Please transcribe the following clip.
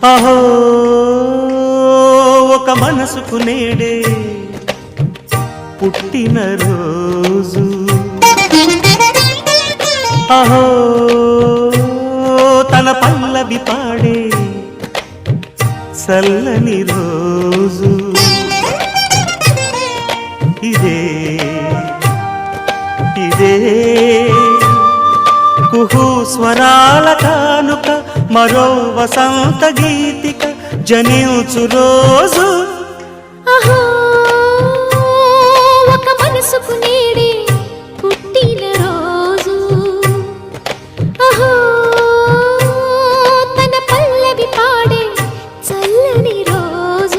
అహో ఒక మనసుకు నేడే పుట్టిన రోజు, అహో తన పల్లవి పాడే చల్లని రోజు. ఇదే ఇదే కుహు స్వరాల కానుక, మరో వసంత గీతిక జనించు రోజు. అహో